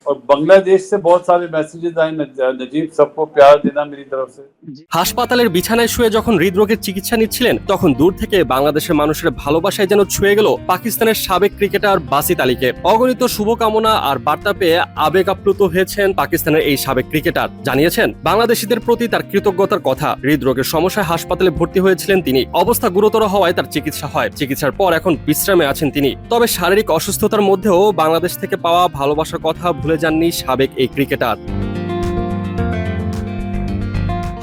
और बांग्लादेश से बहुत सारे मैसेजेस आए, नजीब सबको प्यार देना मेरी तरफ से। হাসপাতালের বিছানায় শুয়ে যখন হৃদরোগের চিকিৎসা নিচ্ছিলেন তখন দূর থেকে বাংলাদেশের মানুষের ভালোবাসায় যেন ছুঁয়ে গেল পাকিস্তানের সাবেক ক্রিকেটার বাসিত আলীকে। অগণিত শুভকামনা আর বার্তা পেয়ে আবেগ আপ্লুত হয়েছেন পাকিস্তানের এই সাবেক ক্রিকেটার। জানিয়েছেন বাংলাদেশিদের প্রতি তার কৃতজ্ঞতার কথা। হৃদরোগের সমস্যায় হাসপাতালে ভর্তি হয়েছিলেন তিনি। অবস্থা গুরুতর হওয়ায় তার চিকিৎসা হয়। চিকিৎসার পর এখন বিশ্রামে আছেন তিনি। তবে শারীরিক অসুস্থতার মধ্যেও বাংলাদেশ থেকে পাওয়া ভালোবাসার কথা ভুলে যাননি সাবেক এই ক্রিকেটার।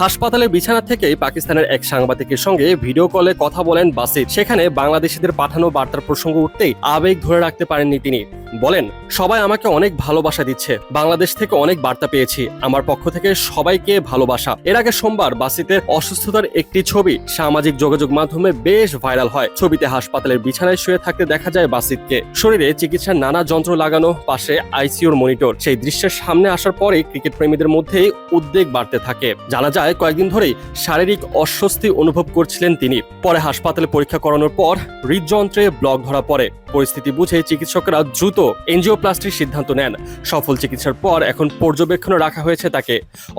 হাসপাতালের বিছানা থেকেই পাকিস্তানের এক সাংবাদিকের সঙ্গে ভিডিও কলে কথা বলেন বাসিত। সেখানে বাংলাদেশিদের পাঠানো বার্তার প্রসঙ্গ উঠতেই আবেগ ধরে রাখতে পারেননি তিনি। বলেন, সবাই আমাকে অনেক ভালোবাসা দিচ্ছে, বাংলাদেশ থেকে অনেক বার্তা পেয়েছি, আমার পক্ষ থেকে সবাইকে ভালোবাসা। এর আগে সোমবার বাসিতের অসুস্থতার একটি ছবি সামাজিক যোগাযোগ মাধ্যমে বেশ ভাইরাল হয়। ছবিতে হাসপাতালের বিছানায় শুয়ে থাকতে দেখা যায় বাসিতকে। শরীরে চিকিৎসার নানা যন্ত্র লাগানো, পাশে আইসিইউর মনিটর। সেই দৃশ্যের সামনে আসার পরে ক্রিকেট প্রেমীদের মধ্যেই উদ্বেগ বাড়তে থাকে। জানা যায় কয়েকদিন ধরেই শারীরিক অস্বস্তি অনুভব করছিলেন তিনি। পরে হাসপাতালে পরীক্ষা করানোর পর হৃদযন্ত্রে ব্লক ধরা পড়ে। পরিস্থিতি বুঝে চিকিৎসকরা দ্রুত এনজিওপ্লাস্টির সিদ্ধান্ত নেন। সফল চিকিৎসার পর এখন পর্যবেক্ষণে রাখা হয়েছে তাকে।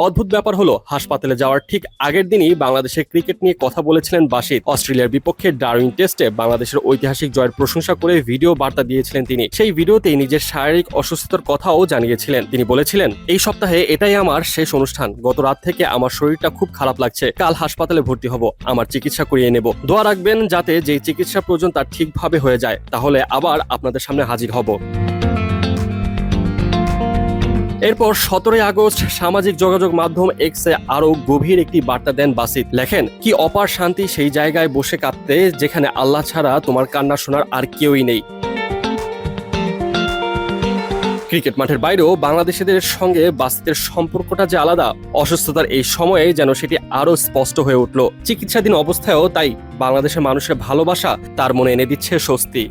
অদ্ভুত ব্যাপার হলো, হাসপাতালে যাওয়ার ঠিক আগের দিনই বাংলাদেশের ক্রিকেট নিয়ে কথা বলেছিলেন বাসিত। অস্ট্রেলিয়ার বিপক্ষে ডারউইন টেস্টে বাংলাদেশের ঐতিহাসিক জয়ের প্রশংসা করে ভিডিও বার্তা দিয়েছিলেন তিনি। সেই ভিডিওতেই নিজের শারীরিক অসুস্থতার কথাও জানিয়েছিলেন। তিনি বলেছিলেন, এই সপ্তাহে এটাই আমার শেষ অনুষ্ঠান। গত রাত থেকে আমার শরীরটা খুব খারাপ লাগছে। কাল হাসপাতালে ভর্তি হব, আমার চিকিৎসা করিয়ে নেব। দোয়া রাখবেন যাতে যেই চিকিৎসা প্রয়োজন তার ঠিকভাবে হয়ে যায়, তাহলে আবার আপনাদের সামনে হাজির হব। এরপর 17 আগস্ট সামাজিক যোগাযোগ মাধ্যম এক্সে আরো গভীর একটি বার্তা দেন বাসিত। লেখেন, কি অপার শান্তি সেই জায়গায় বসে কাঁদতে যেখানে আল্লাহ ছাড়া তোমার কান্না শোনার আর কেউই নেই। ক্রিকেট মাঠের বাইরেও বাংলাদেশিদের সঙ্গে বাসিতের সম্পর্কটা যে আলাদা, অসুস্থতার এই সময়ে যেন সেটি আরো স্পষ্ট হয়ে উঠল। চিকিৎসাধীন অবস্থায়ও তাই বাংলাদেশের মানুষের ভালোবাসা তার মনে এনে দিচ্ছে স্বস্তি।